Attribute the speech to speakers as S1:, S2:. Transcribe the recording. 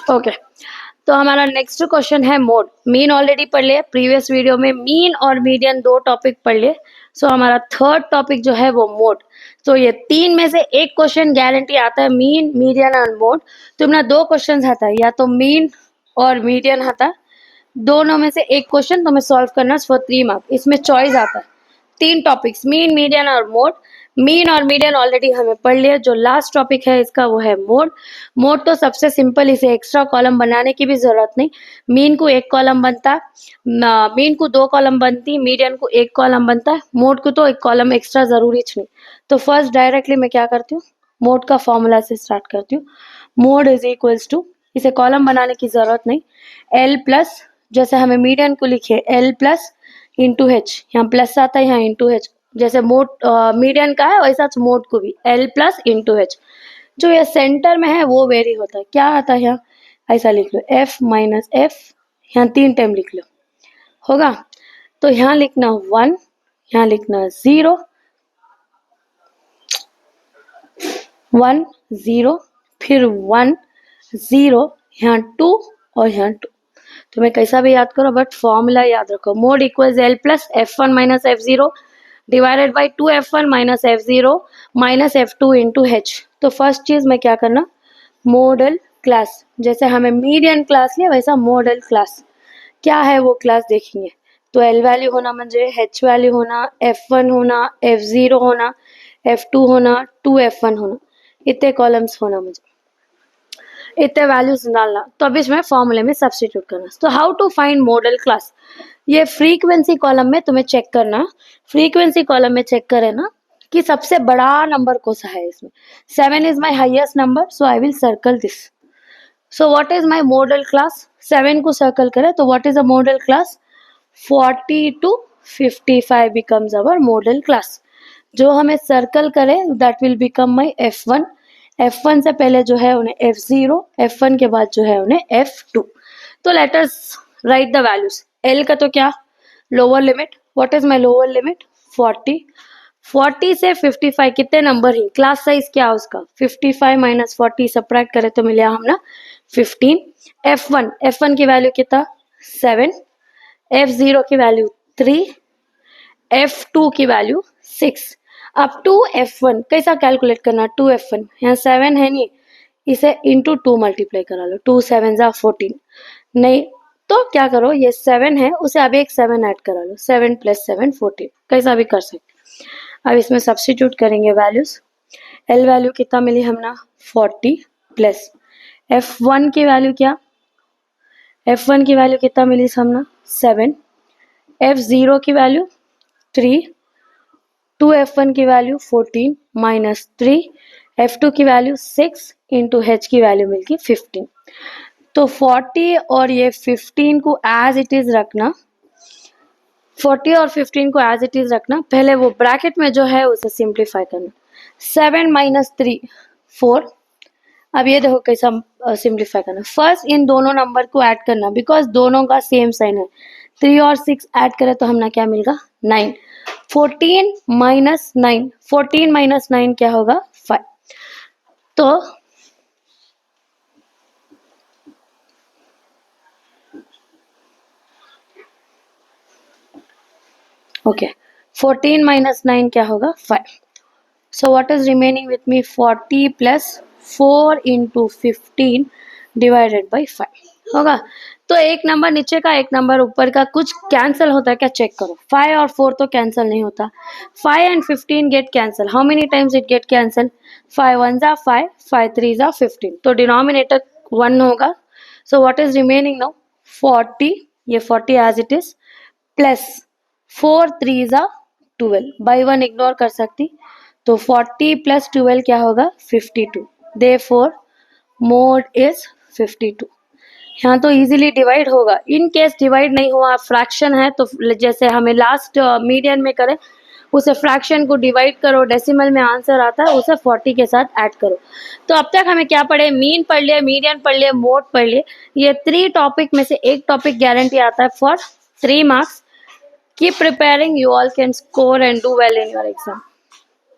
S1: Okay, तो हमारा next question है मोड। मीन ऑलरेडी पढ़ लिया प्रीवियस वीडियो में, मीन और मीडियन दो टॉपिक पढ़ लिए। सो हमारा थर्ड टॉपिक जो है वो मोड। तो ये तीन में से एक क्वेश्चन गारंटी आता है, मीन, मीडियन और मोड। तुमने दो क्वेश्चन आता है, या तो मीन और मीडियन आता है, दोनों में से एक क्वेश्चन तुम्हें सॉल्व करना फॉर 3 मार्क्स। इसमें चॉइस आता है तीन टॉपिक्स, मीन, मीडियन और मोड। मीन और मीडियन ऑलरेडी हमें पढ़ लिया। जो लास्ट टॉपिक है इसका वो है मोड। मोड तो सबसे सिंपल, इसे एक्स्ट्रा कॉलम बनाने की भी जरूरत नहीं। मीन को एक कॉलम बनता, मीन को 2 कॉलम बनती, मीडियन को 1 कॉलम बनता है, मोड को तो 1 कॉलम एक्स्ट्रा जरूरी नहीं। तो फर्स्ट डायरेक्टली मैं क्या करती हूँ, मोड का फॉर्मूला से स्टार्ट करती हूँ। मोड इज इक्वल्स टू, इसे कॉलम बनाने की जरूरत नहीं, एल प्लस, जैसे हमें मीडियन को लिखे एल प्लस इंटू एच, यहाँ प्लस आता है यहाँ इंटू एच, जैसे मोड मीडियन का है वैसा मोड को भी एल प्लस इंटू एच। जो ये सेंटर में है वो वेरी होता है, क्या आता है यहाँ, ऐसा लिख लो एफ माइनस एफ, यहाँ 3 टाइम लिख लो, होगा। तो यहाँ लिखना 1, यहाँ लिखना 0, 1 0, फिर 1 0, यहाँ 2 और यहाँ 2। तुम्हें कैसा भी याद करो बट फॉर्मूला याद रखो। Mode equals L plus F1 minus F0 divided by 2F1 minus F0 minus F2 into H। तो फर्स्ट चीज में क्या करना, मॉडल क्लास, जैसे हमें मीडियन क्लास लिया वैसा मॉडल क्लास, क्या है वो क्लास देखेंगे। तो एल वैल्यू होना म्हणजे H वैल्यू होना, F1 होना, F0 होना, F2 होना, 2F1 होना, इतने कॉलम्स होना मुझे, इतने वैल्यूज डालना। तो अब इसमें फॉर्मूले में सब्स्टिट्यूट करना। तो how to find model class, ये फ्रीक्वेंसी कॉलम में तुम्हें चेक करना, फ्रीक्वेंसी कॉलम में चेक करे ना कि सबसे बड़ा नंबर कौन सा है इसमें। 7 is my highest number, so I will circle this. So what is my model class, 7 को सर्कल करे तो what is a model class, 40 to 55 becomes our model class. जो हमें सर्कल करे that will become my F1। F1 से पहले जो है उन्हें F0, F1 के बाद जो है उन्हें F2। तो let us right the values. L का तो क्या, lower limit, what is my lower limit 40, 40 से 55 कितने नंबर ही, क्लास साइज क्या है उसका, 55 माइनस 40 सब्ट्रैक्ट करे तो मिला हम ना 15। F1, F1 की वैल्यू कितना 7, F0 की वैल्यू 3, F2 की वैल्यू 6। अब 2F1 कैसा कैलकुलेट करना, 2F1 यहाँ 7 है नहीं, इसे इंटू 2 मल्टीप्लाई करा लो, 2 7 जा 14, नहीं तो क्या करो, ये 7 है उसे अब एक 7 ऐड करा लो, 7 प्लस 7 14, कैसा भी कर सकते। अब इसमें सब्स्टिट्यूट करेंगे वैल्यूज। एल वैल्यू कितना मिली हमने 40 प्लस F1 की वैल्यू क्या, F1 की वैल्यू कितना मिली हमने 7, F0 की वैल्यू 3, 2F1 की वैल्यू 14 माइनस 3, F2 की वैल्यू 6 इंटू H की वैल्यू मिलती 15। तो 40 और ये 15 को एज इट इज रखना, 40 और 15 को एज इट इज रखना, पहले वो ब्रैकेट में जो है उसे सिंप्लीफाई करना, 7 माइनस 3 4। अब ये देखो कैसा सिंप्लीफाई करना, फर्स्ट इन दोनों नंबर को ऐड करना बिकॉज दोनों का सेम साइन है, 3 और 6 ऐड करें तो हमने क्या मिलेगा 9, 14 माइनस 9, 14 माइनस 9 क्या होगा 5। तो ओके 14 माइनस 9 क्या होगा 5। So what is remaining with me 40 plus 4 into 15 divided by 5 होगा। तो एक नंबर नीचे का एक नंबर ऊपर का कुछ कैंसिल होता है क्या चेक करो, 5 और 4 तो कैंसिल नहीं होता, 5 and 15 get cancel, how many times it get cancel, 5 1 जा 5, 5 3 जा 15, तो डिनोमिनेटर 1 होगा। So what is remaining now 40, ये 40 एज इट इज प्लस 4 3 जा 12, बाई 1 इग्नोर कर सकती, तो 40 प्लस 12 क्या होगा 52, देयरफॉर मोड इज 52। यहाँ तो इजीली डिवाइड होगा, इन केस डिवाइड नहीं हुआ फ्रैक्शन है तो जैसे हमें लास्ट मीडियन में करें उसे फ्रैक्शन को डिवाइड करो, डेसिमल में आंसर आता है उसे 40 के साथ ऐड करो। तो अब तक हमें क्या पढ़े, मीन पढ़ लिया, मीडियन पढ़ लिया, मोड पढ़ लिए। ये 3 टॉपिक में से एक टॉपिक गारंटी आता है for 3 marks. Keep preparing, you all can score and do well in your exam.